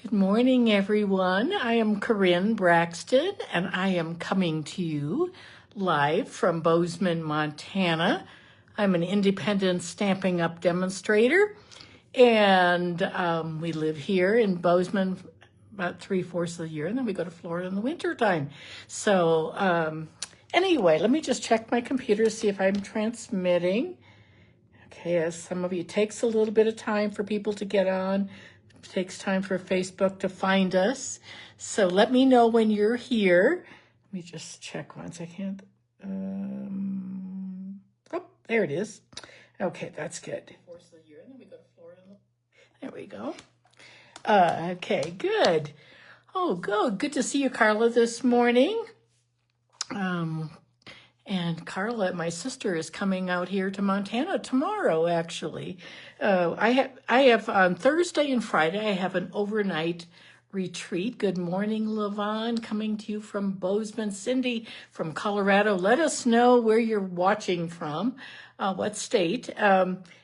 Good morning, everyone. I am Karin Braxton, and I am coming to you live from Bozeman, Montana. I'm an independent Stampin' Up demonstrator, and we live here in Bozeman about 3/4 of the year, and then we go to Florida in the wintertime. So anyway, let me just check my computer to see if I'm transmitting. Okay, as some of you, it takes a little bit of time for people to get on. It takes time for Facebook to find us. So let me know when you're here. Let me just check once I can't. Oh, there it is. Okay, that's good. Then we go to Florida. There we go. Okay, good. Oh, good to see you, Carla, this morning. And Carla, my sister, is coming out here to Montana tomorrow, actually. I have on Thursday and Friday, I have an overnight retreat. Good morning, Levon, coming to you from Bozeman. Cindy from Colorado. Let us know where you're watching from, what state.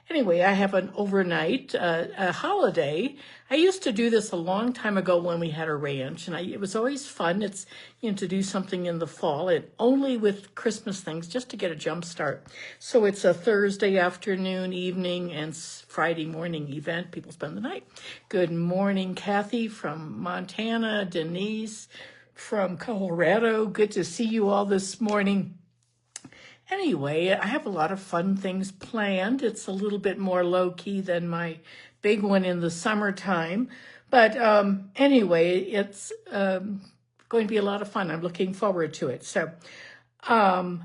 Anyway, I have an overnight a holiday. I used to do this a long time ago when we had a ranch, and it was always fun. It's, to do something in the fall, and only with Christmas things, just to get a jump start. So it's a Thursday afternoon, evening, and Friday morning event. People spend the night. Good morning, Kathy from Montana, Denise from Colorado. Good to see you all this morning. Anyway, I have a lot of fun things planned. It's a little bit more low-key than my big one in the summertime. But anyway, it's going to be a lot of fun. I'm looking forward to it. So I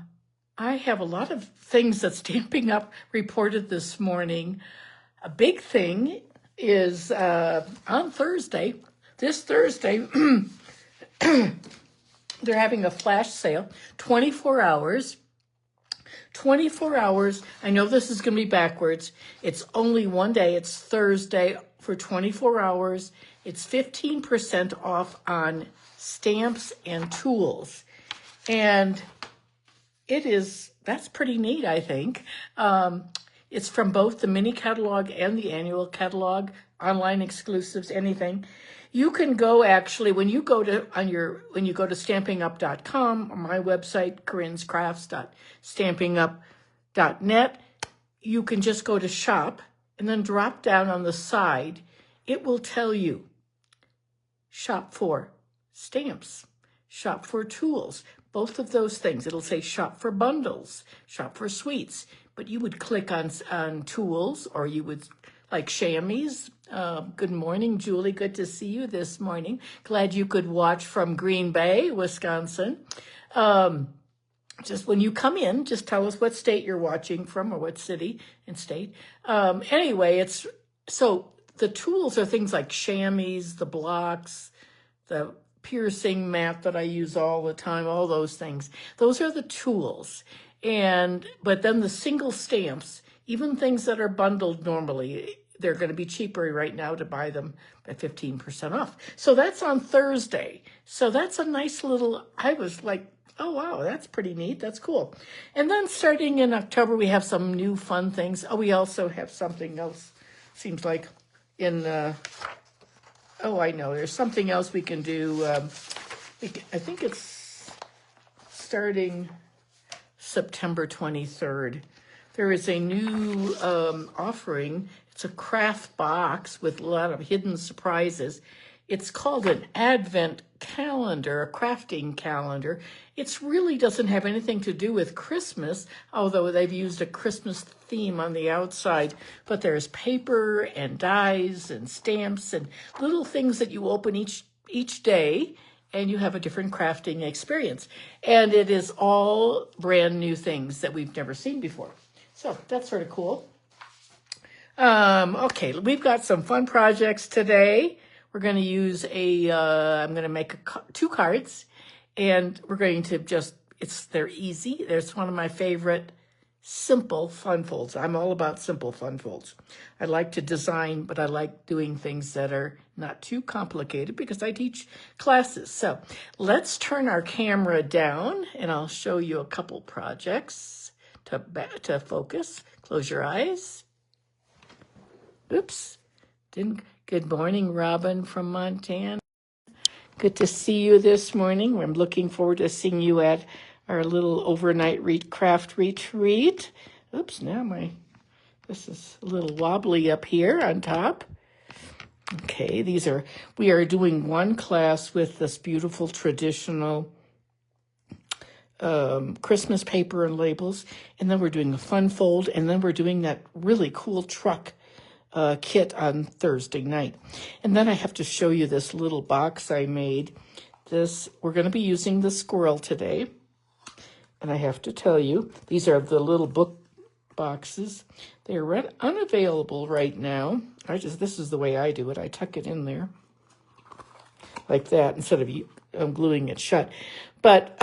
have a lot of things that Stampin' Up reported this morning. A big thing is on Thursday, this Thursday, they're having a flash sale, 24 hours. 24 hours. I know this is going to be backwards. It's only one day. It's Thursday for 24 hours. It's 15% off on stamps and tools. And that's pretty neat, I think. It's from both the mini catalog and the annual catalog, online exclusives, anything. You can go actually, when you go to Stampin'Up.com, or my website, karinscrafts.stampinup.net, you can just go to shop and then drop down on the side. It will tell you shop for stamps, shop for tools, both of those things. It'll say shop for bundles, shop for sweets, but you would click on tools, or you would like chamois. Good morning, Julie. Good to see you this morning. Glad you could watch from Green Bay, Wisconsin. Just when you come in, just tell us what state you're watching from, or what city and state. Anyway, so the tools are things like chamois, the blocks, the piercing mat that I use all the time, all those things. Those are the tools. But then the single stamps, even things that are bundled normally, they're going to be cheaper right now to buy them at 15% off. So that's on Thursday. So that's a nice little, I was like, oh, wow, that's pretty neat. That's cool. And then starting in October, we have some new fun things. Oh, we also have something else, seems like I know, there's something else we can do. I think it's starting September 23rd. There is a new offering. It's a craft box with a lot of hidden surprises. It's called an Advent calendar, a crafting calendar. It really doesn't have anything to do with Christmas, although they've used a Christmas theme on the outside. But there's paper and dies and stamps and little things that you open each day, and you have a different crafting experience. And it is all brand new things that we've never seen before. So that's sort of cool. Okay, we've got some fun projects today. We're going to use I'm going to make two cards, and we're going to they're easy. There's one of my favorite simple fun folds. I'm all about simple fun folds. I like to design, but I like doing things that are not too complicated because I teach classes. So let's turn our camera down, and I'll show you a couple projects to focus. Close your eyes. Oops, didn't Good morning, Robin from Montana. Good to see you this morning. I'm looking forward to seeing you at our little overnight craft retreat. Oops, now this is a little wobbly up here on top. Okay, we are doing one class with this beautiful traditional Christmas paper and labels, and then we're doing a fun fold, and then we're doing that really cool truck kit on Thursday night. And then I have to show you this little box I made. We're going to be using the squirrel today. And I have to tell you, these are the little book boxes. They are unavailable right now. This is the way I do it. I tuck it in there like that instead of gluing it shut. But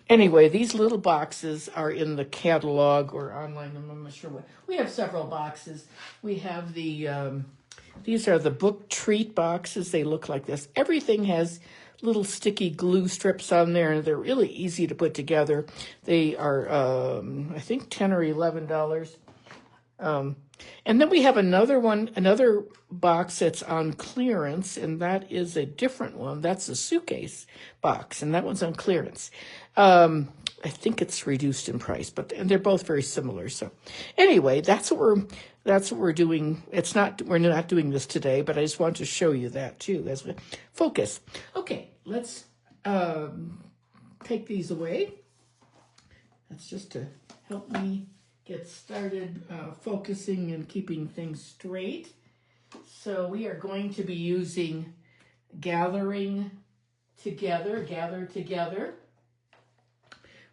anyway, these little boxes are in the catalog or online. I'm not sure what. We have several boxes. We have these are the book treat boxes. They look like this. Everything has little sticky glue strips on there, and they're really easy to put together. They are, I think, $10 or $11. And then we have another box that's on clearance, and that is a different one. That's a suitcase box, and that one's on clearance. I think it's reduced in price, and they're both very similar. So anyway, that's what we're doing. We're not doing this today, but I just want to show you that too as we focus. Okay, let's take these away. That's just to help me get started focusing and keeping things straight. So we are going to be using Gather Together.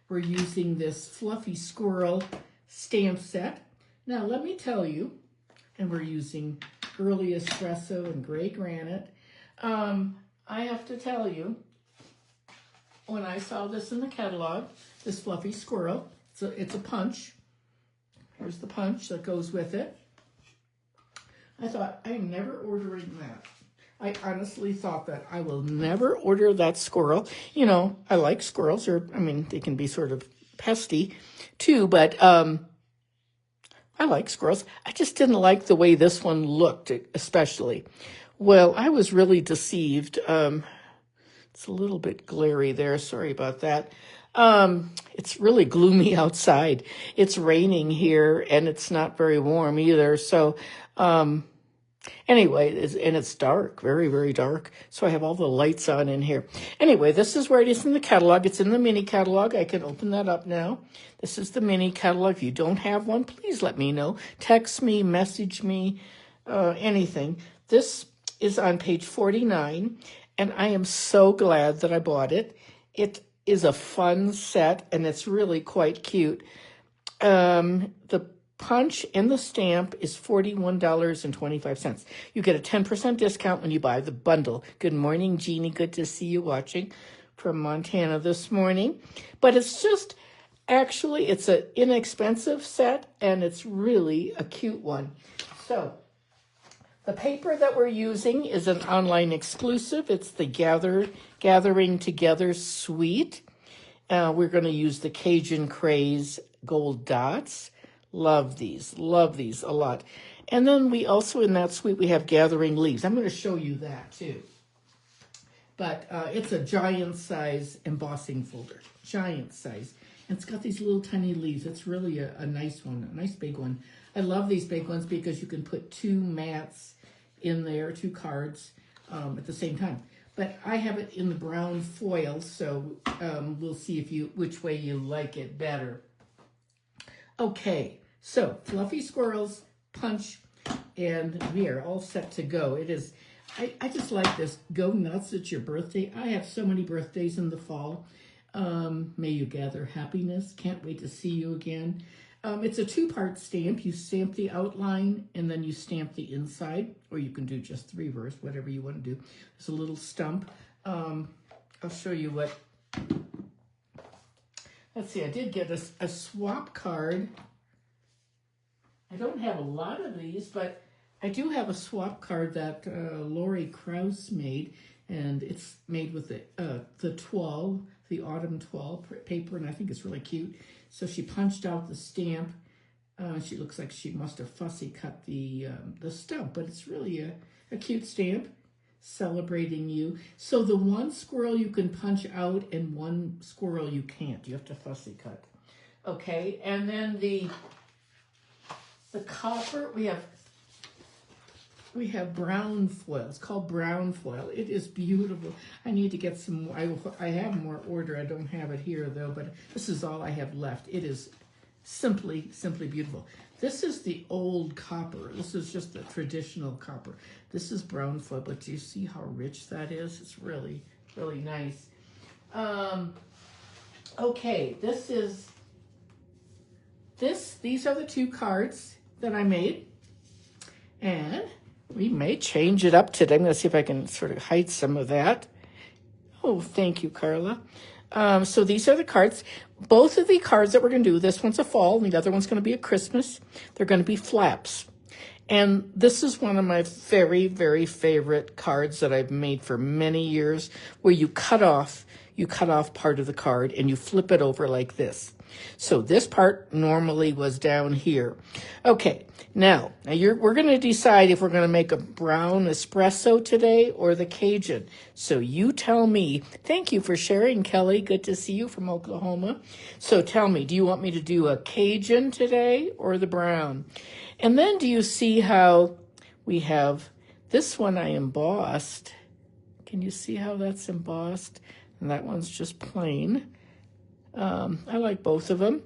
We're using this Fluffy Squirrel stamp set. Now, let me tell you, and we're using Early Espresso and Gray Granite. I have to tell you, when I saw this in the catalog, this Fluffy Squirrel, it's a punch. Here's the punch that goes with it. I thought, I'm never ordering that. I honestly thought that I will never order that squirrel. You know, I like squirrels, they can be sort of pesty too, but I like squirrels. I just didn't like the way this one looked, especially. Well, I was really deceived. It's a little bit glary there. Sorry about that. It's really gloomy outside. It's raining here, and it's not very warm either. So, anyway, it's dark, very, very dark. So I have all the lights on in here. Anyway, this is where it is in the catalog. It's in the mini catalog. I can open that up now. This is the mini catalog. If you don't have one, please let me know. Text me, message me, anything. This is on page 49, and I am so glad that I bought it. It is a fun set, and it's really quite cute. The punch and the stamp is $41.25. You get a 10% discount when you buy the bundle. Good morning, Jeannie. Good to see you watching from Montana this morning. But it's an inexpensive set, and it's really a cute one. So the paper that we're using is an online exclusive. It's the Gathering Together Suite. We're going to use the Cajun Craze gold dots. Love these a lot. And then we also, in that suite, we have Gathering Leaves. I'm going to show you that too. But it's a giant size embossing folder, giant size. And it's got these little tiny leaves. It's really a nice one, a nice big one. I love these big ones because you can put 2 mats in there, 2 cards at the same time. But I have it in the brown foil, so we'll see which way you like it better. Okay, so Fluffy Squirrels, punch, and we are all set to go. It is, I just like this. Go nuts, it's your birthday. I have so many birthdays in the fall. May you gather happiness. Can't wait to see you again. It's a 2-part stamp. You stamp the outline, and then you stamp the inside, or you can do just the reverse, whatever you want to do. There's a little stump. I'll show you what. Let's see, I did get a swap card. I don't have a lot of these, but I do have a swap card that Lori Krause made, and it's made with the toile, the autumn toile paper, and I think it's really cute. So she punched out the stamp She looks like she must have fussy cut the stump, but it's really a cute stamp celebrating you. So the one squirrel you can punch out and one squirrel you can't. You have to fussy cut. Okay, and then the copper, we have brown foil. It's called brown foil. It is beautiful. I need to get some more. I have more order. I don't have it here though, but this is all I have left. It is simply beautiful. This is the old copper. This is just the traditional copper. This is brown foil, but do you see how rich that is? It's really, really nice. Okay, these are the two cards that I made. And we may change it up today. I'm going to see if I can sort of hide some of that. Oh, thank you, Carla. So these are the cards. Both of the cards that we're going to do, this one's a fall and the other one's going to be a Christmas. They're going to be flaps. And this is one of my very, very favorite cards that I've made for many years, where you cut off part of the card and you flip it over like this. So this part normally was down here. Okay, now we're going to decide if we're going to make a brown espresso today or the Cajun. So you tell me. Thank you for sharing, Kelly. Good to see you from Oklahoma. So tell me, do you want me to do a Cajun today or the brown? And then do you see how we have this one I embossed? Can you see how that's embossed? And that one's just plain. I like both of them.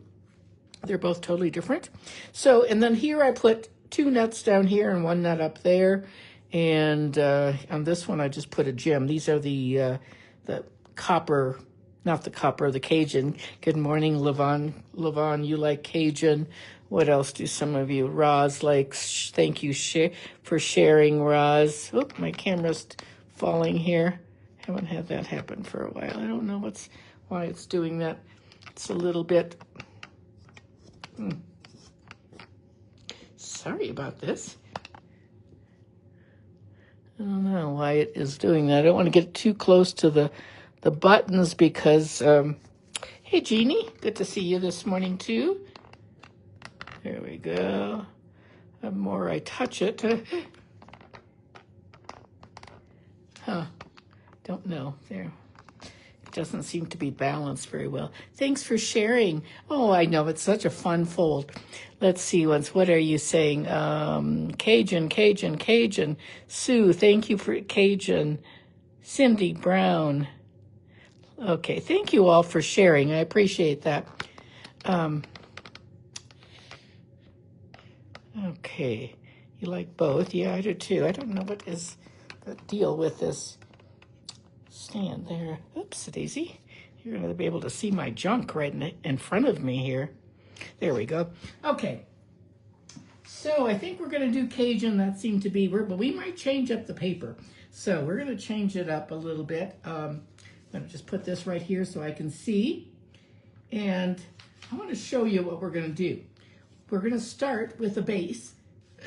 They're both totally different. So, and then here I put 2 nuts down here and 1 nut up there. And on this one, I just put a gem. These are the copper, not the copper, the Cajun. Good morning, Levon. Levon, you like Cajun. What else do some of you? Roz likes, thank you for sharing, Roz. Oop, my camera's falling here. Haven't had that happen for a while. I don't know why it's doing that. It's a little bit... Sorry about this. I don't know why it is doing that. I don't want to get too close to the buttons because... hey, Jeannie. Good to see you this morning, too. There we go. The more I touch it... Don't know. There. It doesn't seem to be balanced very well. Thanks for sharing. Oh, I know. It's such a fun fold. Let's see. What are you saying? Cajun, Cajun, Cajun. Sue, thank you for Cajun. Cindy Brown. Okay. Thank you all for sharing. I appreciate that. Okay. You like both? Yeah, I do too. I don't know what is the deal with this stand there. Oops, Daisy. You're going to be able to see my junk right in front of me here. There we go. Okay. So I think we're going to do Cajun. That seemed to be, but we might change up the paper. So we're going to change it up a little bit. I'm going to just put this right here so I can see. And I want to show you what we're going to do. We're going to start with a base.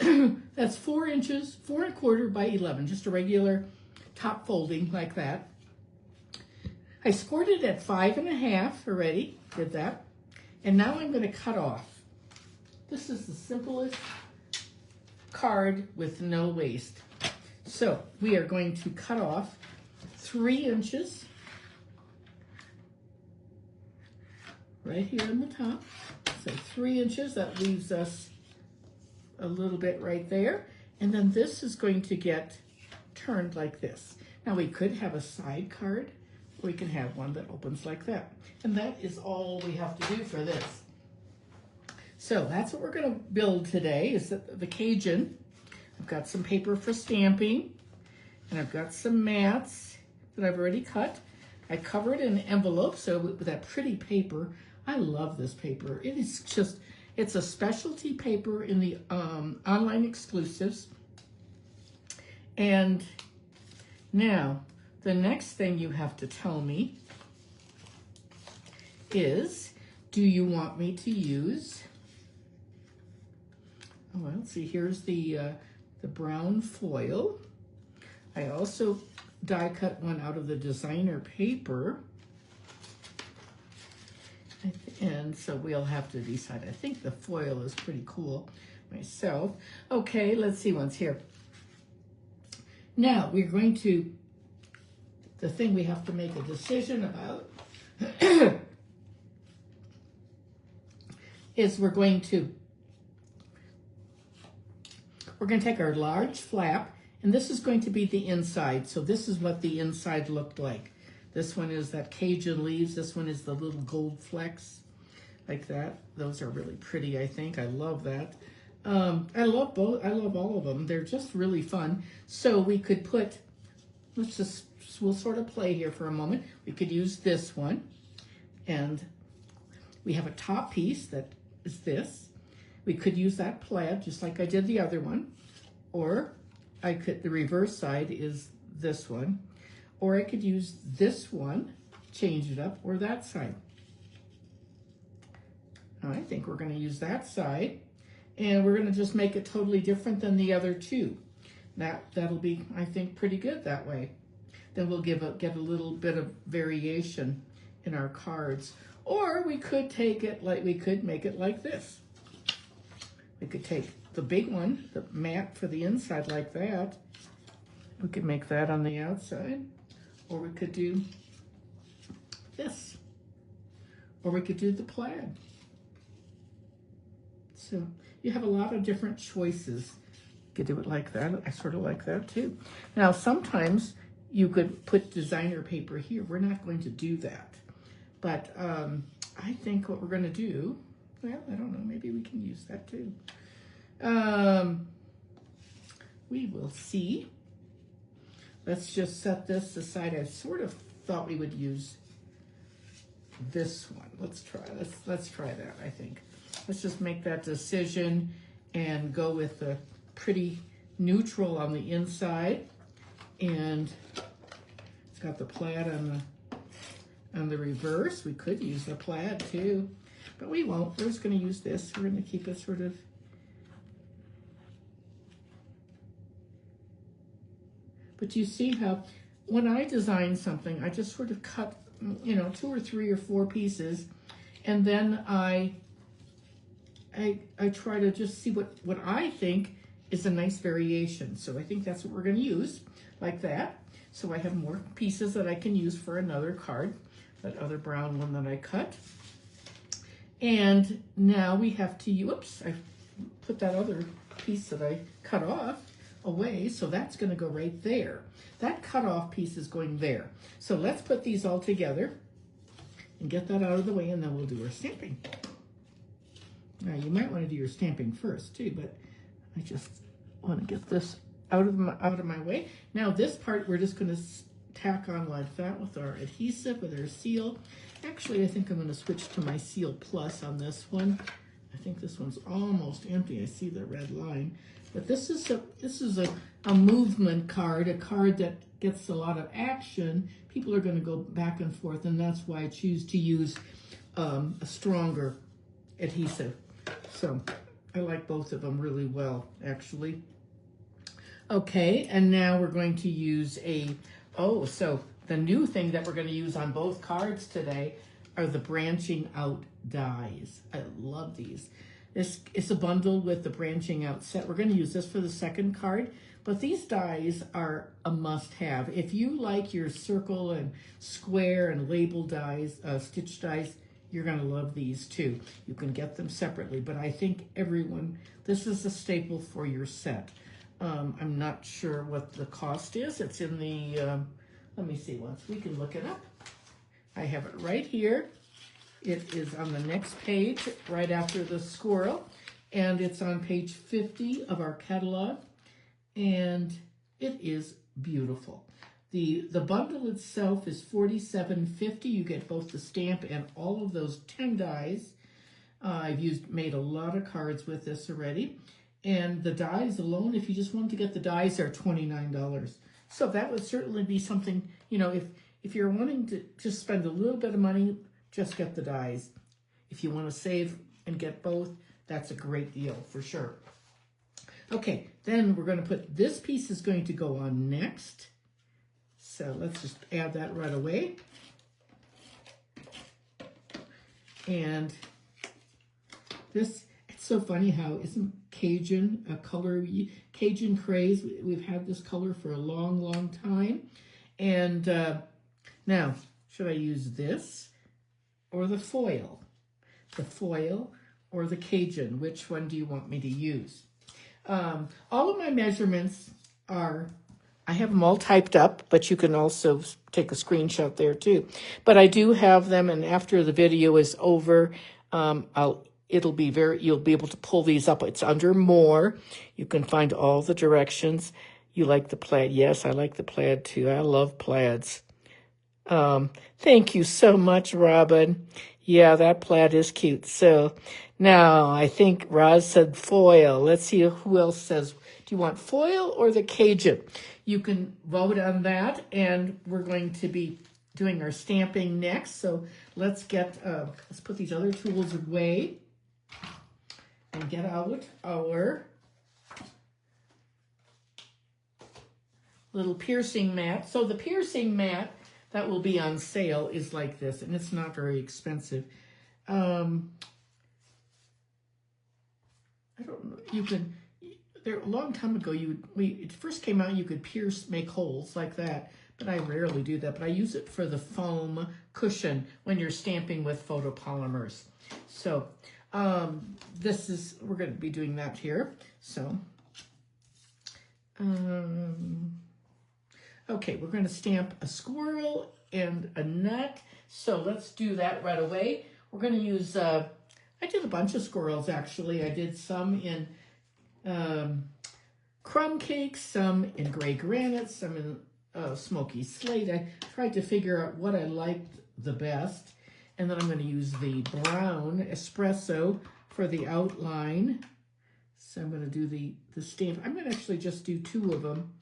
That's 4 inches, 4 1/4 by 11, just a regular top folding like that. I scored it at 5 1/2 already, did that. And now I'm going to cut off. This is the simplest card with no waste. So we are going to cut off 3 inches right here on the top. So 3 inches, that leaves us a little bit right there. And then this is going to get turned like this. Now we could have a side card, or we can have one that opens like that. And that is all we have to do for this. So that's what we're going to build today, is the Cajun. I've got some paper for stamping, and I've got some mats that I've already cut. I covered in an envelope, so with that pretty paper. I love this paper. It is just, it's a specialty paper in the online exclusives. And now, the next thing you have to tell me is, do you want me to use, well, let's see, here's the brown foil. I also die cut one out of the designer paper. And so we'll have to decide. I think the foil is pretty cool myself. Okay, let's see what's here. Now we're going to, the thing we have to make a decision about is we're going to take our large flap, and this is going to be the inside. So this is what the inside looked like. This one is that Cajun leaves. This one is the little gold flecks like that. Those are really pretty, I think. I love that. I love both. I love all of them. They're just really fun. So we could put, we'll sort of play here for a moment. We could use this one, and we have a top piece that is this. We could use that plaid just like I did the other one, or the reverse side is this one, or I could use this one, change it up, or that side. I think we're going to use that side, and we're going to just make it totally different than the other two. That'll be, I think, pretty good that way. Then we'll get a little bit of variation in our cards. Or we could make it like this. We could take the big one, the mat for the inside like that. We could make that on the outside. Or we could do this. Or we could do the plaid. So you have a lot of different choices. You could do it like that. I sort of like that too. Now sometimes you could put designer paper here. We're not going to do that. But I think what we're going to do, well, I don't know, maybe we can use that too. We will see. Let's just set this aside. I sort of thought we would use this one. Let's try that, I think. Let's just make that decision and go with the pretty neutral on the inside. And it's got the plaid on the reverse. We could use the plaid too, but we won't. We're just going to use this. We're going to keep it sort of, but you see how when I design something, I just sort of cut, 2 or 3 or 4 pieces, and then I try to just see what I think is a nice variation. So I think that's what we're going to use, like that. So I have more pieces that I can use for another card, that other brown one that I cut. And now we have to, whoops, I put that other piece that I cut off away, so that's going to go right there. That cut off piece is going there. So let's put these all together and get that out of the way, and then we'll do our stamping. Now you might want to do your stamping first too, but I just want to get this out of my way. Now this part we're just going to tack on like that with our adhesive, with our seal. Actually, I think I'm going to switch to my Seal Plus on this one. I think this one's almost empty. I see the red line. But this is a movement card, a card that gets a lot of action. People are going to go back and forth, and that's why I choose to use a stronger adhesive. So I like both of them really well, actually. Okay, and now we're going to use so the new thing that we're going to use on both cards today are the branching out dies. I love these. This is a bundle with the branching out set. We're going to use this for the second card, but these dies are a must-have. If you like your circle and square and label dies, stitch dies, you're going to love these too. You can get them separately, but I think this is a staple for your set. I'm not sure what the cost is. It's in the, let me see once. We can look it up. I have it right here. It is on the next page, right after the squirrel, and it's on page 50 of our catalog, and it is beautiful. The bundle itself is $47.50. You get both the stamp and all of those 10 dies. I've made a lot of cards with this already. And the dies alone, if you just want to get the dies, are $29. So that would certainly be something, if you're wanting to just spend a little bit of money, just get the dies. If you want to save and get both, that's a great deal for sure. Okay, then we're going to put, this piece is going to go on next. So let's just add that right away. And this, it's so funny how isn't Cajun a color, Cajun Craze, we've had this color for a long, long time. And now, should I use this or the foil? The foil or the Cajun? Which one do you want me to use? All of my measurements are, I have them all typed up, but you can also take a screenshot there too. But I do have them, and after the video is over, you'll be able to pull these up. It's under more. You can find all the directions. You like the plaid? Yes, I like the plaid too. I love plaids. Thank you so much, Robin. Yeah, that plaid is cute. So now I think Roz said foil. Let's see who else says, do you want foil or the Cajun? You can vote on that, and we're going to be doing our stamping next. So let's put these other tools away and get out our little piercing mat. So the piercing mat that will be on sale is like this, and it's not very expensive. I don't know. You can, there a long time ago, it first came out, you could make holes like that, but I rarely do that. But I use it for the foam cushion when you're stamping with photopolymers. So we're going to be doing that here. So, okay, we're going to stamp a squirrel and a nut. So let's do that right away. We're going to use, I did a bunch of squirrels actually. I did some in crumb cake, some in Gray Granite, some in smoky slate. I tried to figure out what I liked the best. And then I'm going to use the brown espresso for the outline. So I'm going to do the stamp. I'm going to actually just do 2 of them,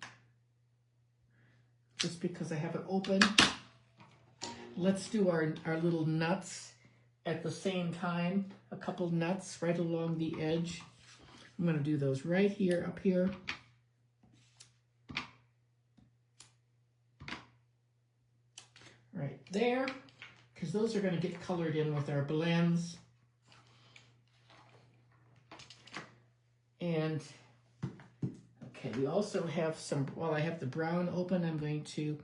just because I have it open. Let's do our little nuts at the same time. A couple nuts right along the edge. I'm going to do those right here, up here. Right there, because those are going to get colored in with our blends. And okay, we also have some, while I have the brown open, I'm going to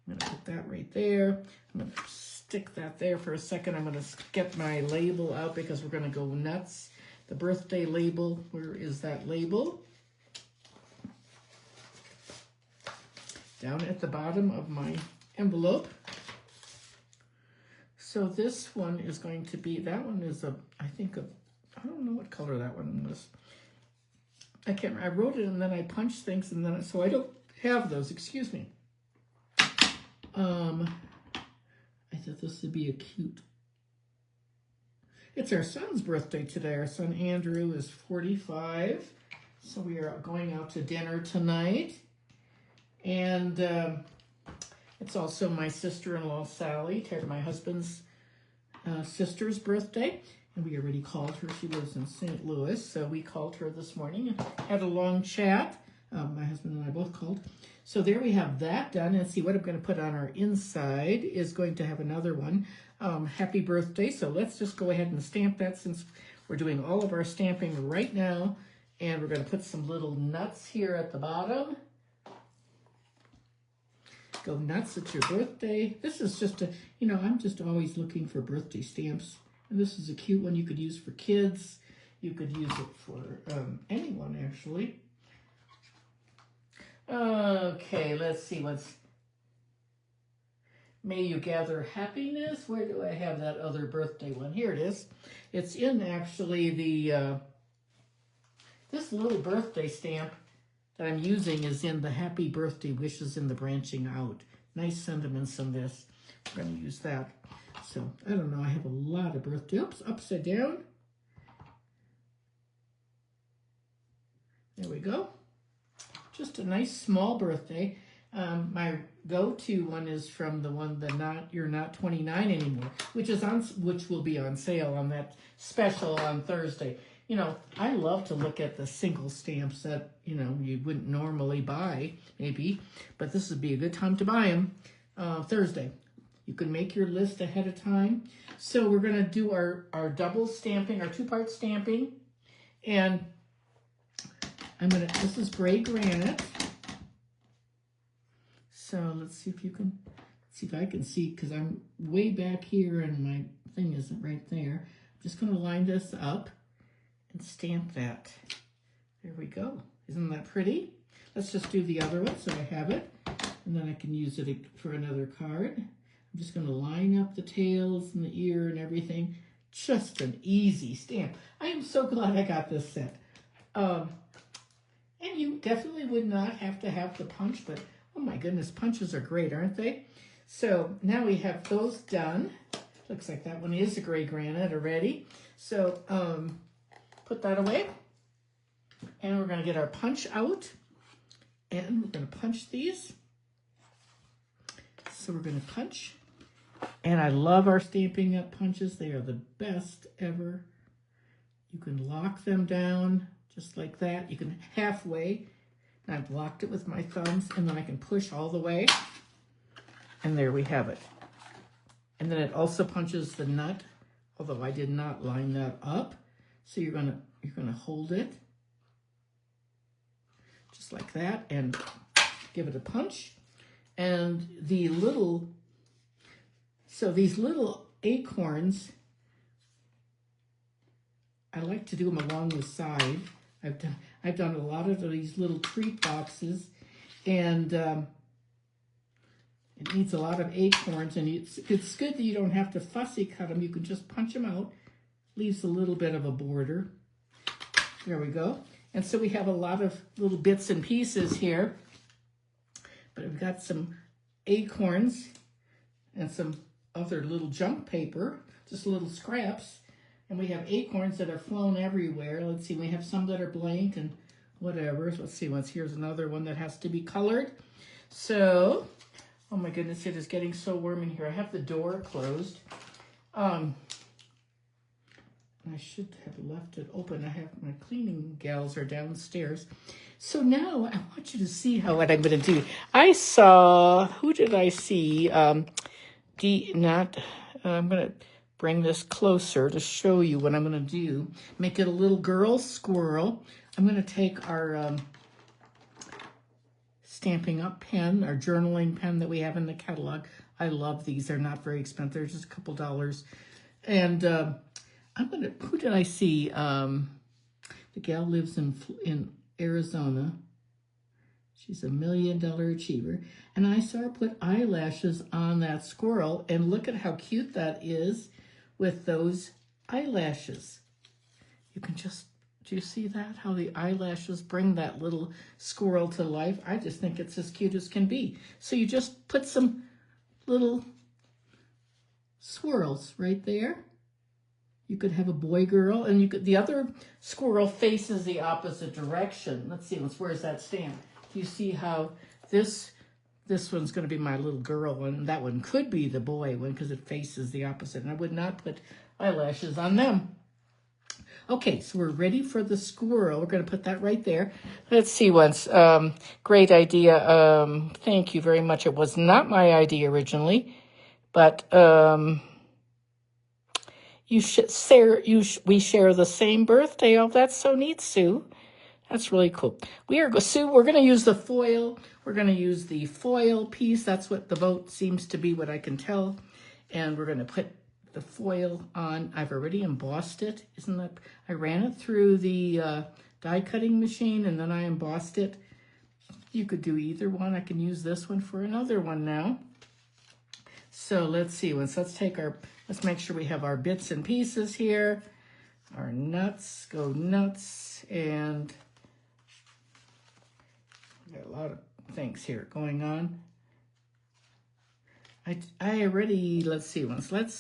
put that right there. I'm going to stick that there for a second. I'm going to get my label out because we're going to go nuts. The birthday label, where is that label? Down at the bottom of my envelope. So this one is going to be, that one is I don't know what color that one was. I can't remember. I wrote it and then I punched things, and then, so I don't have those, excuse me. I thought this would be a cute. It's our son's birthday today. Our son Andrew is 45. So we are going out to dinner tonight. And it's also my sister-in-law Sally, my husband's sister's birthday. And we already called her. She lives in St. Louis. So we called her this morning and had a long chat. My husband and I both called. So there we have that done. And see, what I'm going to put on our inside is going to have another one. Happy birthday. So let's just go ahead and stamp that, since we're doing all of our stamping right now. And we're going to put some little nuts here at the bottom. Go nuts, it's your birthday. This is just a, I'm just always looking for birthday stamps. And this is a cute one you could use for kids. You could use it for anyone, actually. Okay, let's see what's... May you gather happiness. Where do I have that other birthday one? Here it is. It's in, actually, the... this little birthday stamp that I'm using is in the Happy Birthday Wishes in the Branching Out. Nice sentiments in this. We're going to use that. So, I don't know. I have a lot of birthday. Oops, upside down. There we go. Just a nice small birthday. My go-to one is from the one, You're Not 29 Anymore, which will be on sale on that special on Thursday. I love to look at the single stamps that, you wouldn't normally buy, maybe, but this would be a good time to buy them. Thursday. You can make your list ahead of time. So we're going to do our double stamping, our two-part stamping. And this is Gray Granite. So let's see if I can see, because I'm way back here and my thing isn't right there. I'm just going to line this up and stamp that. There we go. Isn't that pretty? Let's just do the other one so I have it. And then I can use it for another card. I'm just going to line up the tails and the ear and everything. Just an easy stamp. I am so glad I got this set. And you definitely would not have to have the punch, but oh my goodness, punches are great, aren't they? So now we have those done. Looks like that one is a Gray Granite already. So put that away. And we're going to get our punch out. And we're going to punch these. So we're going to punch. And I love our Stampin' Up punches. They are the best ever. You can lock them down just like that. You can halfway. And I've locked it with my thumbs. And then I can push all the way. And there we have it. And then it also punches the nut. Although I did not line that up. So you're gonna hold it. Just like that. And give it a punch. And these little acorns, I like to do them along the side. I've done a lot of these little treat boxes, and it needs a lot of acorns, and it's good that you don't have to fussy cut them. You can just punch them out. Leaves a little bit of a border. There we go. And so we have a lot of little bits and pieces here. But we've got some acorns and some other little junk paper, just little scraps. And we have acorns that are flown everywhere. Let's see, we have some that are blank and whatever. Let's see, here's another one that has to be colored. So, oh my goodness, it is getting so warm in here. I have the door closed. I should have left it open. I have my cleaning gals are downstairs. So now I want you to see what I'm going to do. I saw, who did I see? I'm going to bring this closer to show you what I'm going to do. Make it a little girl squirrel. I'm going to take our Stampin' Up pen, our journaling pen that we have in the catalog. I love these. They're not very expensive. They're just a couple dollars. And who did I see? The gal lives in Arizona. She's a $1 million achiever. And I saw her put eyelashes on that squirrel, and look at how cute that is with those eyelashes. You can just, do you see that? How the eyelashes bring that little squirrel to life. I just think it's as cute as can be. So you just put some little swirls right there. You could have a boy, girl, and the other squirrel faces the opposite direction. Let's see, where's that stamp? Do you see how this one's going to be my little girl one, and that one could be the boy one because it faces the opposite, and I would not put eyelashes on them. Okay, so we're ready for the squirrel. We're going to put that right there. Let's see once. Great idea. Thank you very much. It was not my idea originally, but we share the same birthday. Oh, that's so neat, Sue. That's really cool. Sue, we're going to use the foil. We're going to use the foil piece. That's what the vote seems to be, what I can tell. And we're going to put the foil on. I've already embossed it. Isn't that? I ran it through the die cutting machine, and then I embossed it. You could do either one. I can use this one for another one now. So let's see. Let's make sure we have our bits and pieces here. Our nuts, go nuts, and got a lot of things here going on. I already, let's see once. Let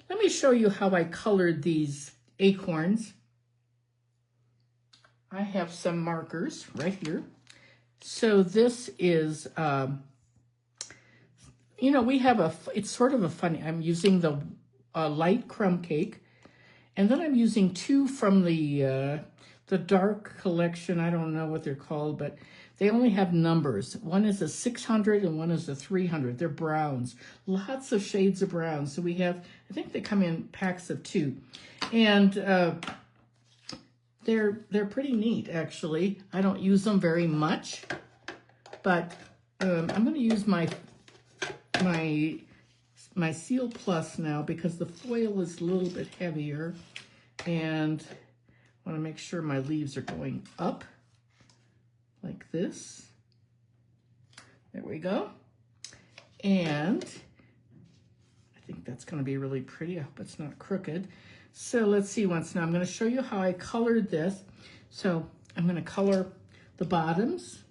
me show you how I colored these acorns. I have some markers right here. So this is, we have it's sort of a funny, I'm using the light crumb cake. And then I'm using two from the dark collection. I don't know what they're called, but They only have numbers. One is a 600 and one is a 300. They're browns. Lots of shades of brown. So we have, I think they come in packs of 2. And they're pretty neat, actually. I don't use them very much, but I'm going to use my Seal Plus now because the foil is a little bit heavier, and I want to make sure my leaves are going up like this. There we go. And I think that's going to be really pretty. I hope it's not crooked. So let's see once. Now I'm going to show you how I colored this. So I'm going to color the bottoms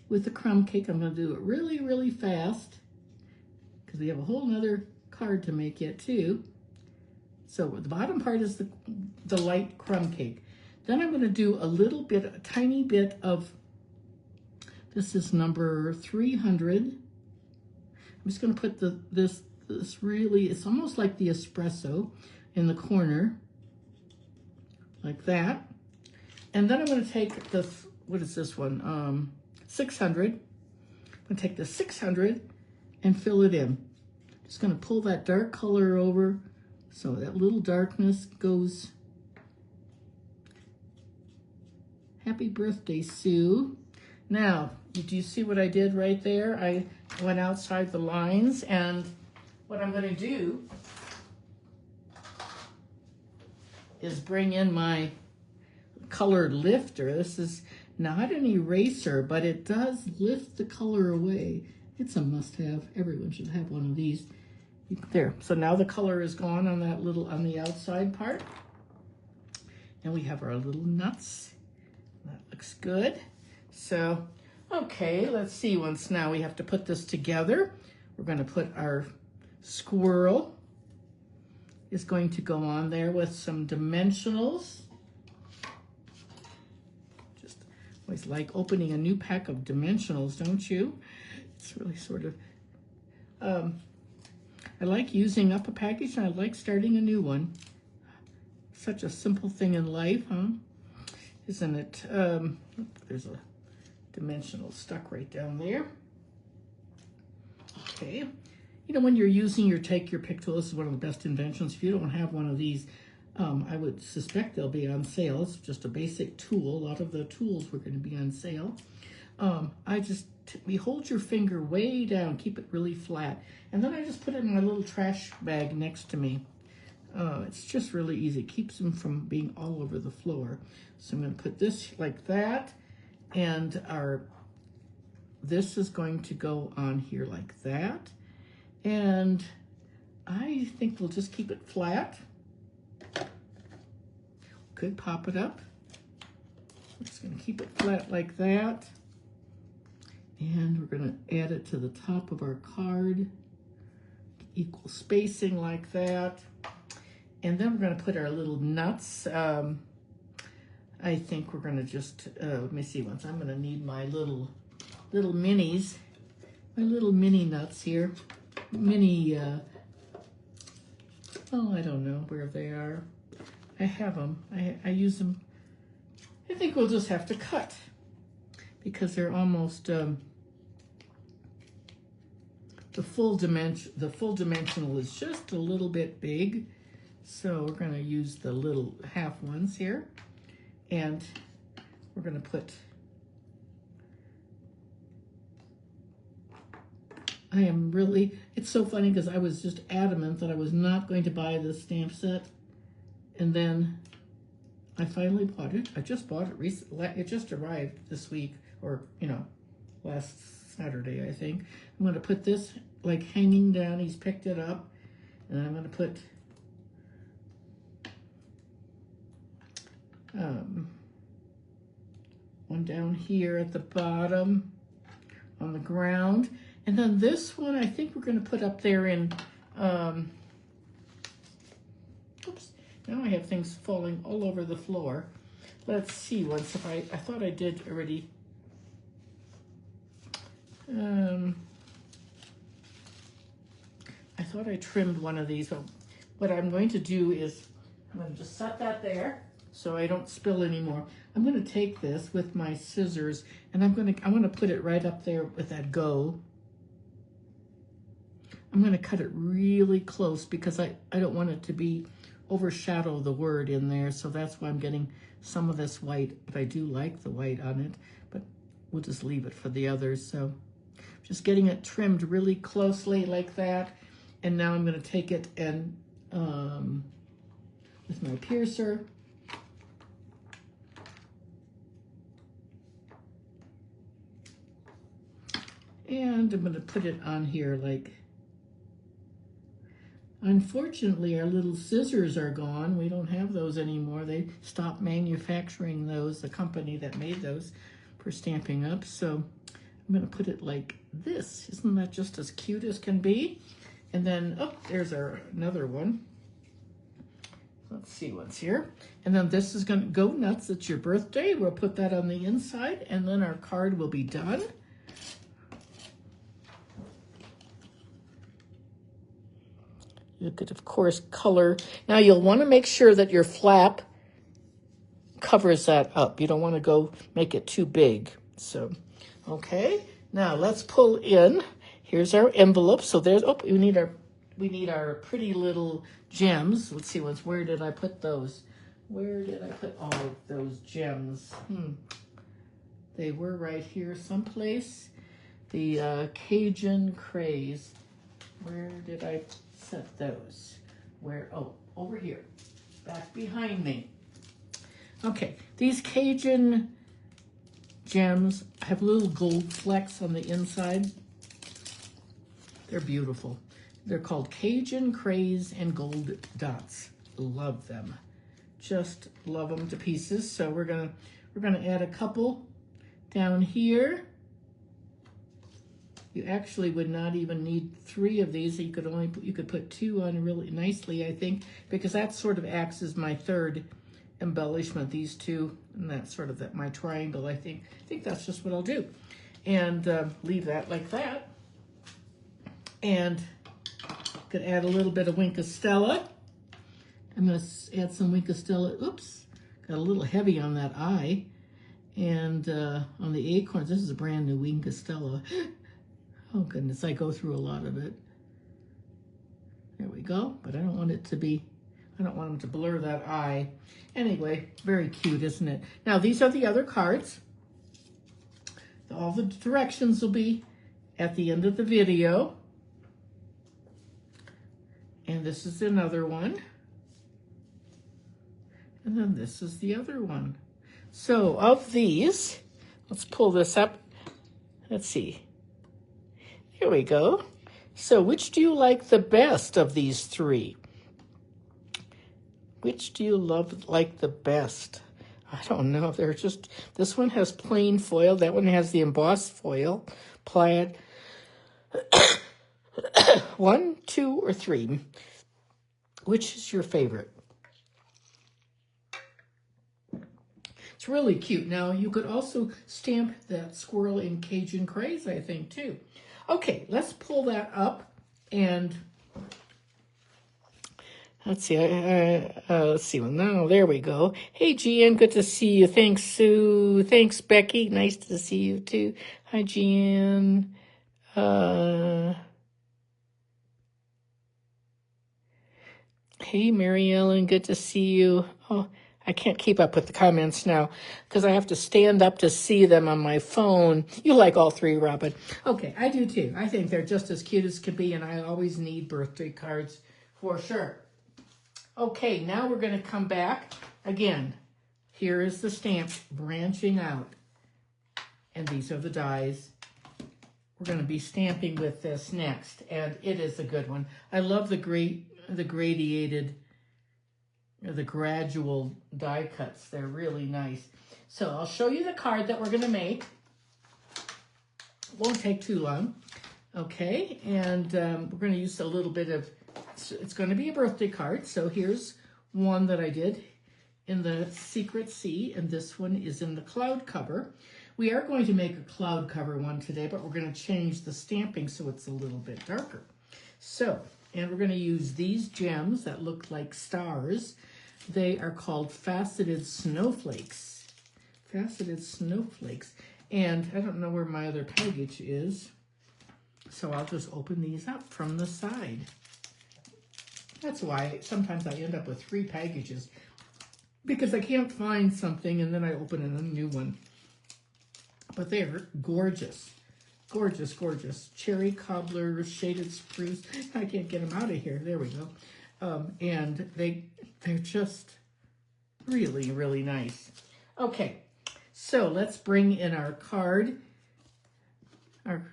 with the crumb cake. I'm going to do it really, really fast because we have a whole nother card to make yet too. So the bottom part is the light crumb cake. Then I'm going to do a little bit, a tiny bit of, this is number 300. I'm just going to put this really, it's almost like the espresso in the corner, like that. And then I'm going to take the, what is this one? 600. I'm going to take the 600 and fill it in. Just going to pull that dark color over so that little darkness goes. Happy birthday, Sue. Now, do you see what I did right there? I went outside the lines, and what I'm going to do is bring in my colored lifter. This is not an eraser, but it does lift the color away. It's a must-have. Everyone should have one of these. There. So now the color is gone on that little, on the outside part. And we have our little nuts. That looks good. So, okay, let's see. Once now we have to put this together. We're going to put our squirrel is going to go on there with some dimensionals. Just always like opening a new pack of dimensionals, don't you? It's really sort of, I like using up a package and I like starting a new one. Such a simple thing in life, huh? Isn't it? There's a dimensional stuck right down there. Okay. You know, when you're using your take your pick tool, this is one of the best inventions. If you don't have one of these, I would suspect they'll be on sale. It's just a basic tool. A lot of the tools were going to be on sale. We hold your finger way down, keep it really flat, and then I just put it in my little trash bag next to me. It's just really easy. It keeps them from being all over the floor. So I'm going to put this like that, and this is going to go on here like that. And I think we'll just keep it flat. Could pop it up. I'm just going to keep it flat like that. And we're going to add it to the top of our card. Equal spacing like that. And then we're going to put our little nuts. I think we're going to just, let me see once. I'm going to need my little minis. My little mini nuts here. Mini, oh, I don't know where they are. I have them. I use them. I think we'll just have to cut because they're almost the full dimensional is just a little bit big. So we're going to use the little half ones here, and we're going to put, it's so funny because I was just adamant that I was not going to buy this stamp set, and then I finally bought it. I just bought it recently. It just arrived this week, or, you know, last Saturday, I think. I'm going to put this like hanging down. He's picked it up, and I'm going to put one down here at the bottom on the ground. And then this one, I think we're going to put up there in, oops, now I have things falling all over the floor. Let's see once if I thought I did already. I thought I trimmed one of these, but what I'm going to do is I'm going to just set that there. so I don't spill anymore. I'm going to take this with my scissors, and I want to put it right up there with that go. I'm going to cut it really close because I don't want it to be overshadow the word in there, so that's why I'm getting some of this white, but I do like the white on it, but we'll just leave it for the others. So just getting it trimmed really closely like that, and now I'm going to take it and with my piercer, and I'm going to put it on here like. Unfortunately, our little scissors are gone. We don't have those anymore. They stopped manufacturing those, the company that made those for Stampin' Up. So I'm going to put it like this. Isn't that just as cute as can be? And then, oh, there's another one. Let's see what's here. And then this is going to go nuts. It's your birthday. We'll put that on the inside, and then our card will be done. You could, of course, color. Now, you'll want to make sure that your flap covers that up. You don't want to go make it too big. So, okay. Now, let's pull in. Here's our envelope. So there's, oh, we need our pretty little gems. Let's see, where did I put those? Where did I put all of those gems? They were right here someplace. The Cajun Craze. Where did I set those? Where? Oh, over here, back behind me. Okay, these Cajun gems have little gold flecks on the inside. They're beautiful. They're called Cajun Craze and Gold Dots. Love them. Just love them to pieces. So we're gonna add a couple down here. You actually would not even need 3 of these. You could put 2 on really nicely, I think, because that sort of acts as my third embellishment. These 2, and that's sort of my triangle. I think that's just what I'll do, and leave that like that. And could add a little bit of Wink of Stella. I'm going to add some Wink of Stella. Oops, got a little heavy on that eye, and on the acorns. This is a brand new Wink of Stella. Oh goodness, I go through a lot of it. There we go, but I don't want them to blur that eye. Anyway, very cute, isn't it? Now, these are the other cards. All the directions will be at the end of the video. And this is another one. And then this is the other one. So, of these, let's pull this up. Let's see. Here we go. So which do you like the best of these 3? Which do you like the best? I don't know. They're just, this one has plain foil. That one has the embossed foil. Plaid. 1, 2, or 3. Which is your favorite? It's really cute. Now, you could also stamp that squirrel in Cajun Craze, I think, too. Okay, let's pull that up, and let's see. Let's see. Well, now there we go. Hey, Gian, good to see you. Thanks, Sue. Thanks, Becky. Nice to see you too. Hi, Gian. Hey, Mary Ellen. Good to see you. Oh, I can't keep up with the comments now because I have to stand up to see them on my phone. You like all 3, Robin. Okay, I do too. I think they're just as cute as can be, and I always need birthday cards for sure. Okay, now we're going to come back. Again, here is the stamp branching out, and these are the dies. We're going to be stamping with this next, and it is a good one. I love the gradiated, the gradual die cuts. They're really nice. So I'll show you the card that we're going to make. Won't take too long. Okay, and we're going to use a little bit of, it's going to be a birthday card. So here's one that I did in the Secret Sea, and this one is in the cloud cover. We are going to make a cloud cover one today, but we're going to change the stamping so it's a little bit darker. So, and we're going to use these gems that look like stars. They are called faceted snowflakes. Faceted snowflakes. And I don't know where my other package is, so I'll just open these up from the side. That's why sometimes I end up with 3 packages, because I can't find something and then I open a new one. But they are gorgeous. Gorgeous, gorgeous. Cherry cobbler, shaded spruce. I can't get them out of here. There we go. And they're just really, really nice. Okay, so let's bring in our card, our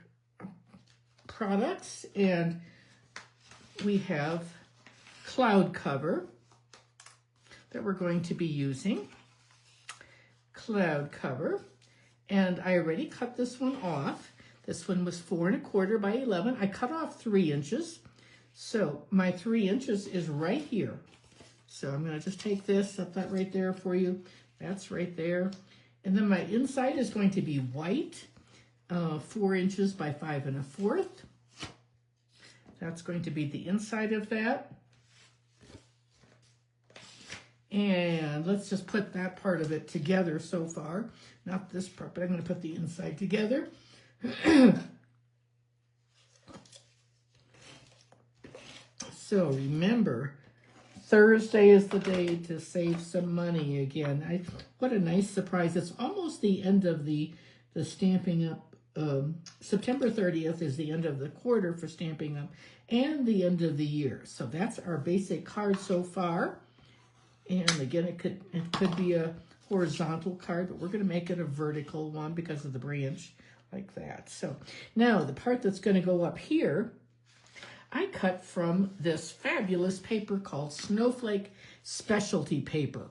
products, and we have cloud cover that we're going to be using. Cloud cover. And I already cut this one off. This one was 4 1/4 by 11. I cut off 3 inches. So my 3 inches is right here. So I'm going to just take this, set that right there for you. That's right there. And then my inside is going to be white, 4 inches by 5 1/4. That's going to be the inside of that. And let's just put that part of it together so far. Not this part, but I'm going to put the inside together. So remember, Thursday is the day to save some money again. What a nice surprise. It's almost the end of the Stampin' Up. September 30th is the end of the quarter for Stampin' Up and the end of the year. So that's our basic card so far. And again, it could be a horizontal card, but we're going to make it a vertical one because of the branch, like that. So now the part that's going to go up here, I cut from this fabulous paper called Snowflake Specialty Paper.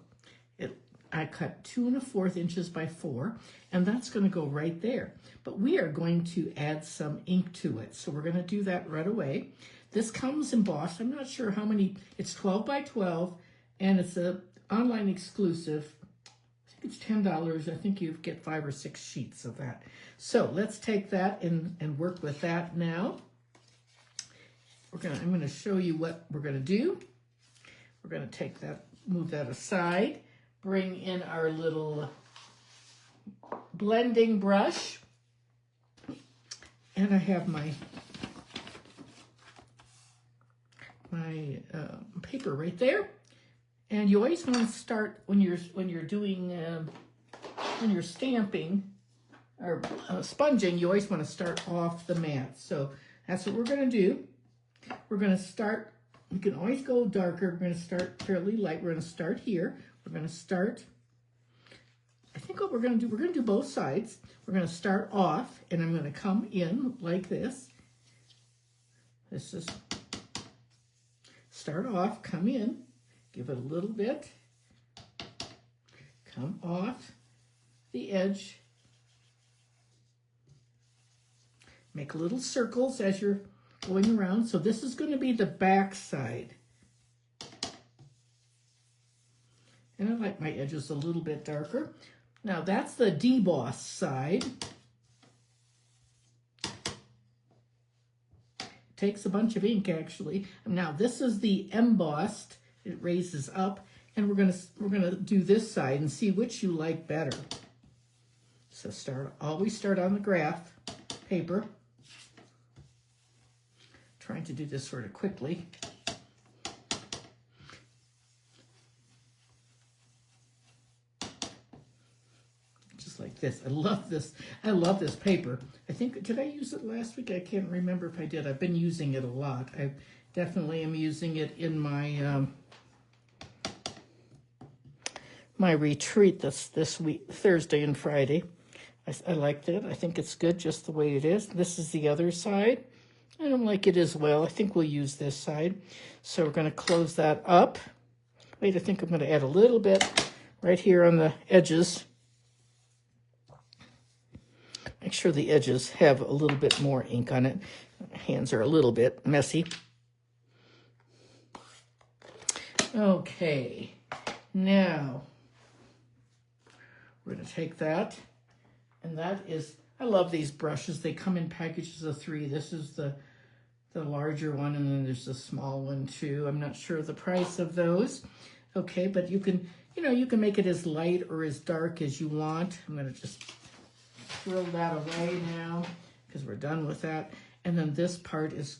I cut 2 1/4 inches by 4, and that's going to go right there. But we are going to add some ink to it, so we're going to do that right away. This comes embossed. I'm not sure how many. It's 12 by 12, and it's an online exclusive. I think it's $10. I think you get 5 or 6 sheets of that. So let's take that and work with that now. I'm going to show you what we're going to do. We're going to take that, move that aside, bring in our little blending brush, and I have my paper right there. And you always want to start when you're stamping or sponging. You always want to start off the mat. So that's what we're going to do. We're going to start. You can always go darker. We're going to start fairly light. We're going to start here. We're going to start. I think what we're going to do. We're going to do both sides. We're going to start off, and I'm going to come in like this. This is start off. Come in. Give it a little bit. Come off the edge. Make little circles as you're going around. So this is going to be the back side. And I like my edges a little bit darker. Now that's the deboss side. It takes a bunch of ink actually. Now this is the embossed. It raises up, and we're gonna do this side and see which you like better. So always start on the graph paper. Trying to do this sort of quickly. Just like this. I love this. I love this paper. I think, did I use it last week? I can't remember if I did. I've been using it a lot. I definitely am using it in my my retreat this week, Thursday and Friday. I liked it. I think it's good just the way it is. This is the other side. I don't like it as well. I think we'll use this side. So we're going to close that up. Wait, I think I'm going to add a little bit right here on the edges. Make sure the edges have a little bit more ink on it. Hands are a little bit messy. Okay, now we're going to take that, and that is, I love these brushes. They come in packages of 3. This is the larger one, and then there's the small one too. I'm not sure the price of those. Okay, but you can, you can make it as light or as dark as you want. I'm going to just throw that away now because we're done with that. And then this part is,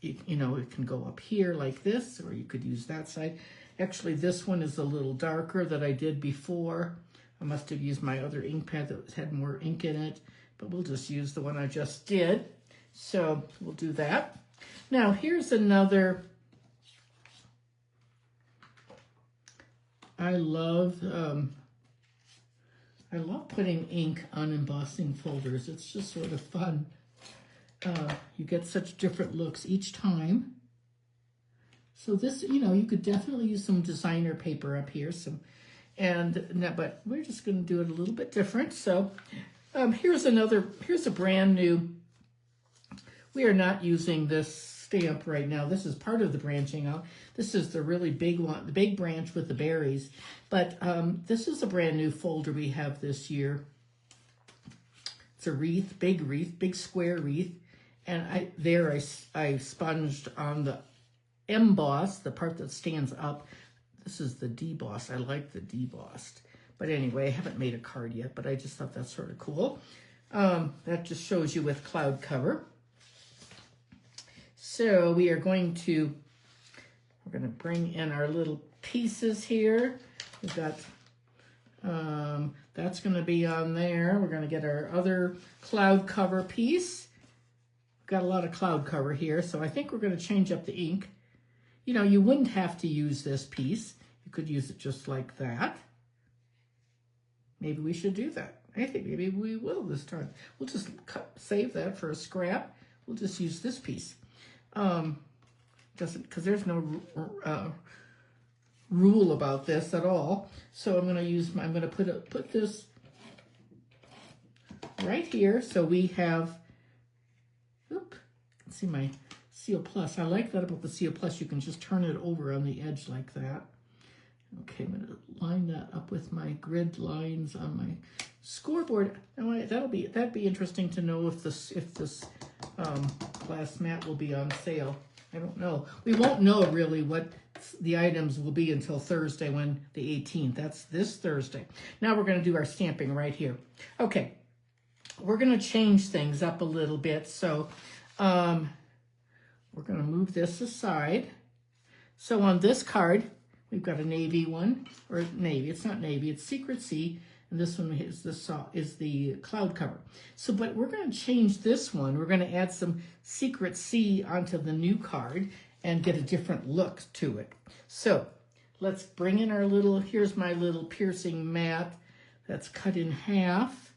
it can go up here like this, or you could use that side. Actually, this one is a little darker that I did before. I must have used my other ink pad that had more ink in it, but we'll just use the one I just did. So we'll do that. Now here's another, I love putting ink on embossing folders. It's just sort of fun. You get such different looks each time. So this, you could definitely use some designer paper up here. But we're just going to do it a little bit different. So here's a brand new, we are not using this stamp right now. This is part of the branching out. This is the really big one, the big branch with the berries. But this is a brand new folder we have this year. It's a wreath, big square wreath. And I sponged on the emboss, the part that stands up. This is the debossed. I like the debossed. But anyway, I haven't made a card yet, but I just thought that's sort of cool. That just shows you with cloud cover. So we're going to bring in our little pieces here. We've got, that's going to be on there. We're going to get our other cloud cover piece. Got a lot of cloud cover here, so I think we're going to change up the ink. You wouldn't have to use this piece. You could use it just like that. Maybe we should do that. I think maybe we will this time. We'll just save that for a scrap. We'll just use this piece. Because there's no rule about this at all. So I'm going to put this right here. So we have, you can see my Seal Plus. I like that about the Seal Plus. You can just turn it over on the edge like that. Okay, I'm going to line that up with my grid lines on my scoreboard. That'd be interesting to know if this glass mat will be on sale. I don't know. We won't know really what the items will be until Thursday, when the 18th. That's this Thursday. Now we're going to do our stamping right here. Okay, we're going to change things up a little bit. So we're going to move this aside. So on this card, we've got a navy one, or navy. It's not navy, it's Secret Sea. And this one is the cloud cover. So, but we're going to change this one. We're going to add some Secret Sea onto the new card and get a different look to it. So let's bring in our little, here's my little piercing mat that's cut in half.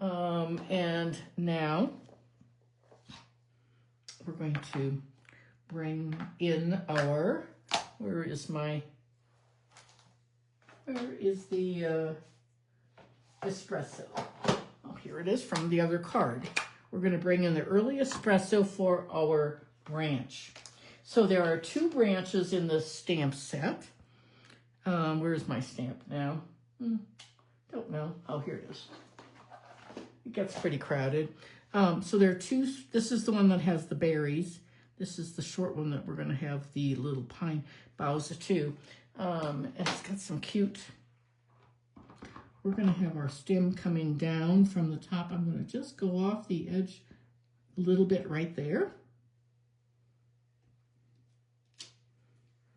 And now we're going to bring in our, where is the espresso? Oh, here it is from the other card. We're going to bring in the Early Espresso for our branch. So there are 2 branches in the stamp set. Where's my stamp now? Don't know. Oh, here it is. It gets pretty crowded. So there are 2. This is the one that has the berries. This is the short one that we're going to have the little pine boughs too. And it's got some cute, we're going to have our stem coming down from the top. I'm going to just go off the edge a little bit right there.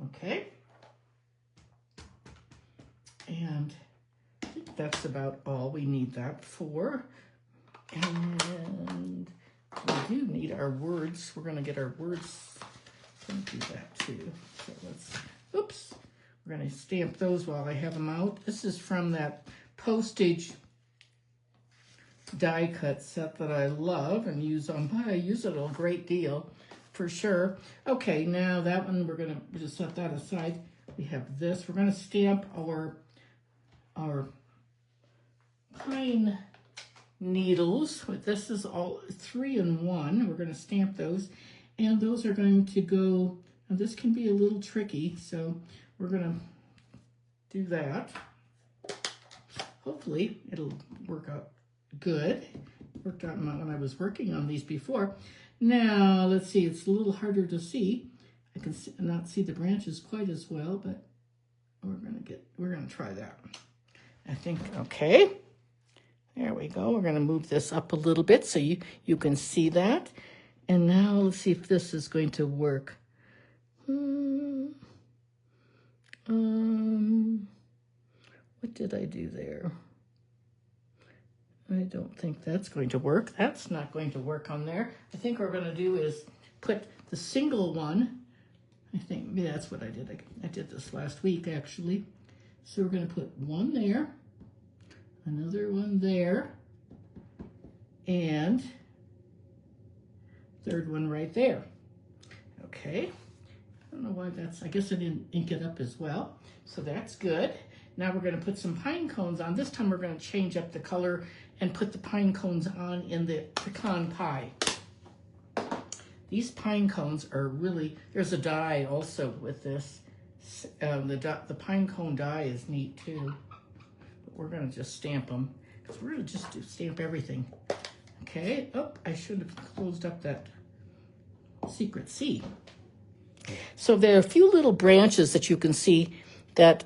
Okay. And I think that's about all we need that for. And we do need our words. We're going to get our words. I'm going to do that too. So let's, oops. We're going to stamp those while I have them out. This is from that postage die cut set that I love and use I use it a great deal for sure. Okay, now that one we're going to just set that aside. We have this. We're going to stamp our pine needles. This is all 3 in 1. We're going to stamp those, and those are going to go, now this can be a little tricky, so we're going to do that. Hopefully it'll work out good. Worked out when I was working on these before. Now let's see, it's a little harder to see. I can not see the branches quite as well, but we're gonna try that. I think, okay. There we go. We're gonna move this up a little bit so you can see that. And now let's see if this is going to work. What did I do there? I don't think that's going to work. That's not going to work on there. I think what we're going to do is put the single one. I think maybe that's what I did. I did this last week, actually. So we're going to put one there, another one there, and third one right there. Okay. I don't know why that's, I guess I didn't ink it up as well. So that's good. Now we're going to put some pine cones on. This time we're going to change up the color and put the pine cones on in the pecan pie. These pine cones are really, there's a die also with this. The pine cone die is neat too. But we're going to just stamp them because we're going to just stamp everything. Okay, oh, I should have closed up that secret C. So there are a few little branches that you can see that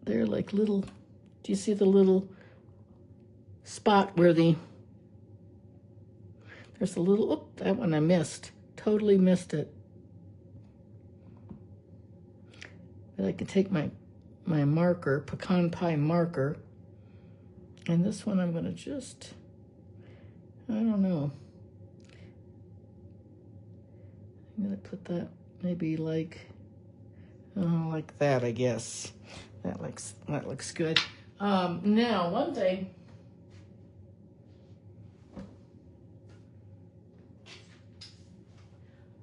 they're like little, do you see the little spot where there's a little, oh, that one I missed, totally missed it. But I could take my marker, pecan pie marker, and this one I'm gonna just, I don't know. I'm gonna put that maybe like that, I guess. That looks good. Now, one thing.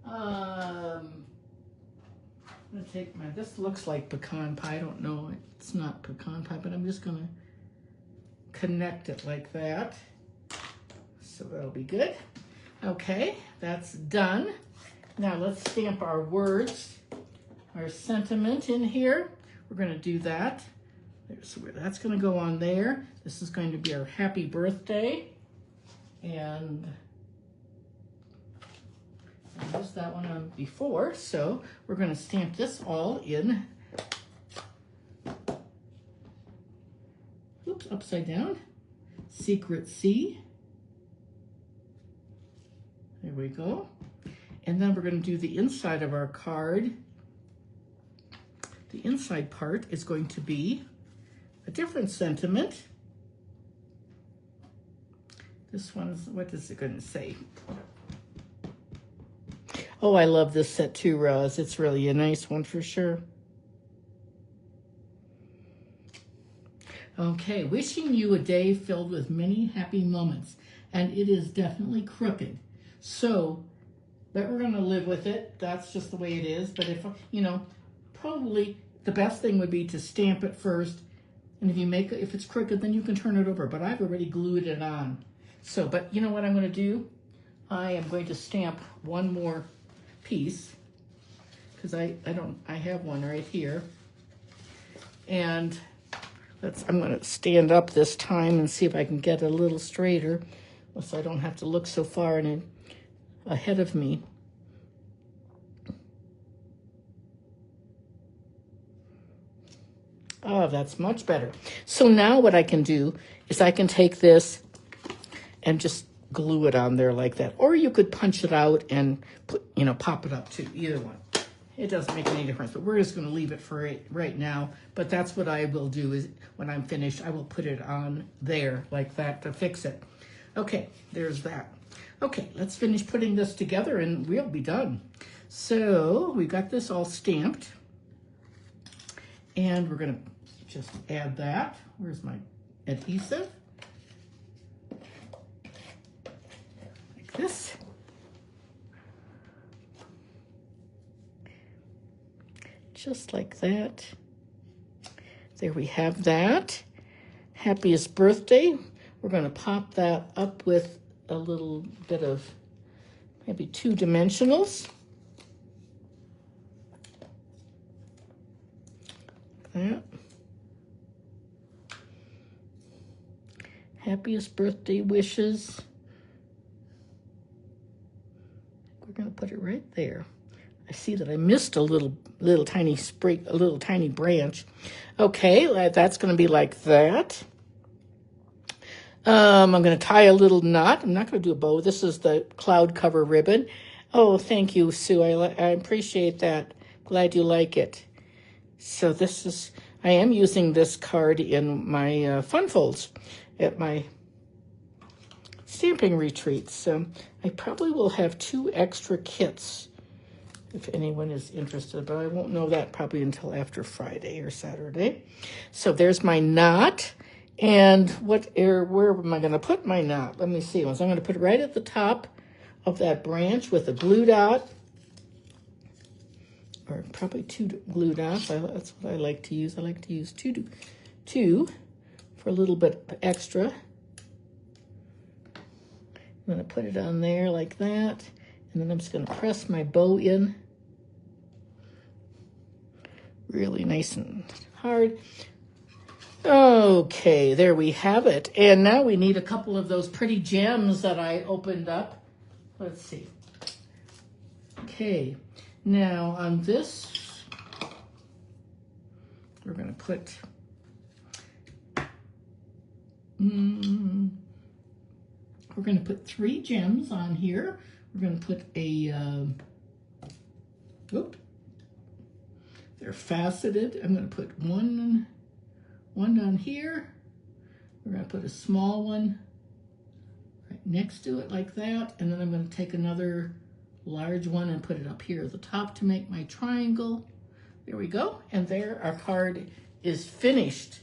I'm gonna take this looks like pecan pie. I don't know, it's not pecan pie, but I'm just gonna connect it like that. So that'll be good. Okay, that's done. Now let's stamp our words, our sentiment in here. We're going to do that. So that's going to go on there. This is going to be our happy birthday. And I used that one on before. So we're going to stamp this all in. Oops, upside down. Secret C. There we go. And then we're going to do the inside of our card. The inside part is going to be a different sentiment. This one's, what is it going to say? Oh, I love this set too, Roz. It's really a nice one for sure. Okay, wishing you a day filled with many happy moments. And it is definitely crooked. So, but we're going to live with it. That's just the way it is. But if, you know, probably the best thing would be to stamp it first. And if it's crooked, then you can turn it over. But I've already glued it on. So, but you know what I'm going to do? I am going to stamp one more piece. Because I have one right here. And I'm going to stand up this time and see if I can get a little straighter. So I don't have to look so far ahead of me. Oh, that's much better. So now what I can do is I can take this and just glue it on there like that. Or you could punch it out and pop it up too, either one. It doesn't make any difference, but we're just going to leave it for right now. But that's what I will do is when I'm finished, I will put it on there like that to fix it. Okay, there's that. Okay, let's finish putting this together and we'll be done. So we got this all stamped. And we're going to just add that. Where's my adhesive? Like this. Just like that. There we have that. Happiest birthday. We're going to pop that up with a little bit of maybe 2 dimensionals. That. Happiest birthday wishes. We're going to put it right there. I see that I missed a little tiny sprig, a little tiny branch. Okay, that's going to be like that. I'm going to tie a little knot. I'm not going to do a bow. This is the cloud cover ribbon. Oh, thank you, Sue. I appreciate that. Glad you like it. So this is, I am using this card in my fun folds at my stamping retreats. So I probably will have 2 extra kits if anyone is interested, but I won't know that probably until after Friday or Saturday. So there's my knot. And where am I going to put my knot? Let me see. So I'm going to put it right at the top of that branch with a glue dot, or probably 2 glue dots. That's what I like to use. I like to use two for a little bit extra. I'm going to put it on there like that, and then I'm just going to press my bow in really nice and hard. Okay, there we have it. And now we need a couple of those pretty gems that I opened up. Let's see. Okay, now on this, we're going to put, we're going to put 3 gems on here. We're going to put a, they're faceted. I'm going to put one down here. We're going to put a small one right next to it like that. And then I'm going to take another large one and put it up here at the top to make my triangle. There we go. And there our card is finished.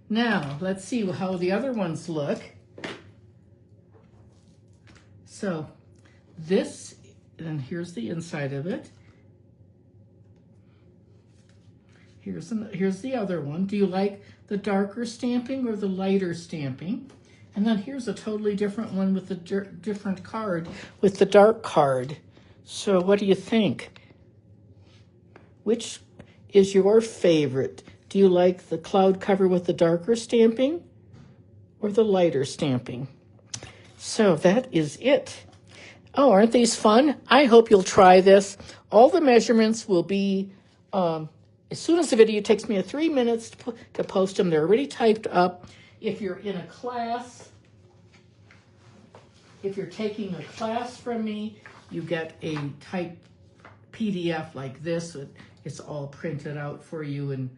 Now, let's see how the other ones look. So this, and here's the inside of it. Here's the other one. Do you like the darker stamping or the lighter stamping? And then here's a totally different one with the different card, with the dark card. So what do you think? Which is your favorite? Do you like the cloud cover with the darker stamping or the lighter stamping? So that is it. Oh, aren't these fun? I hope you'll try this. All the measurements will be, as soon as the video takes me 3 minutes to post them, they're already typed up. If you're in a class, if you're taking a class from me, you get a typed PDF like this. It's all printed out for you and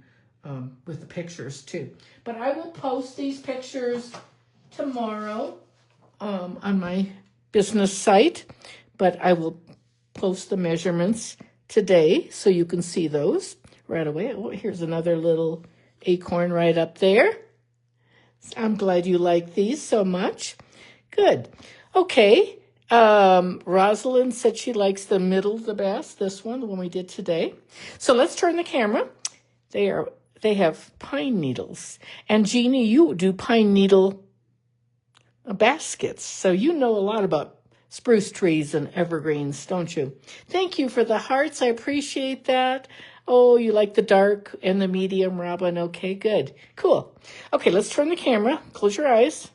with the pictures too. But I will post these pictures tomorrow on my business site, but I will post the measurements today so you can see those right away. Oh, here's another little acorn right up there. I'm glad you like these so much. Good. Okay. Rosalind said she likes the middle the best, this one, the one we did today. So let's turn the camera. They have pine needles. And Jeannie, you do pine needle baskets. So you know a lot about spruce trees and evergreens, don't you? Thank you for the hearts. I appreciate that. Oh, you like the dark and the medium, Robin. Okay, good. Cool. Okay, let's turn the camera. Close your eyes.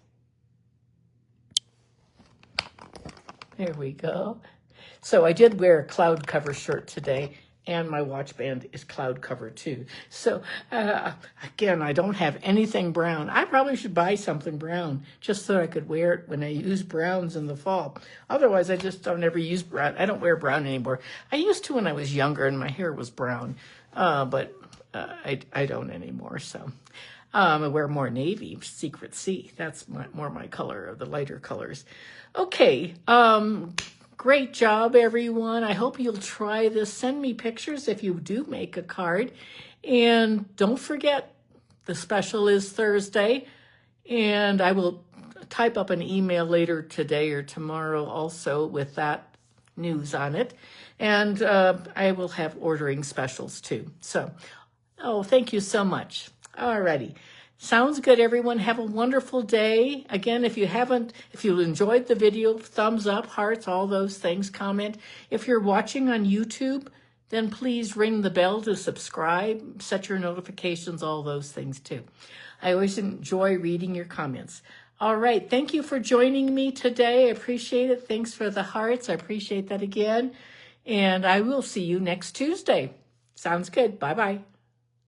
There we go. So I did wear a cloud cover shirt today, and my watch band is cloud cover too. So again, I don't have anything brown. I probably should buy something brown just so I could wear it when I use browns in the fall. Otherwise, I just don't ever use brown. I don't wear brown anymore. I used to when I was younger and my hair was brown, but I don't anymore. So I wear more navy, secret sea. That's more my color, of the lighter colors. Okay. Great job, everyone. I hope you'll try this. Send me pictures if you do make a card. And don't forget, the special is Thursday. And I will type up an email later today or tomorrow also with that news on it. And I will have ordering specials too. So, thank you so much. All righty. Sounds good, everyone. Have a wonderful day. Again, if you enjoyed the video, thumbs up, hearts, all those things, comment. If you're watching on YouTube, then please ring the bell to subscribe, set your notifications, all those things too. I always enjoy reading your comments. All right. Thank you for joining me today. I appreciate it. Thanks for the hearts. I appreciate that again. And I will see you next Tuesday. Sounds good. Bye-bye.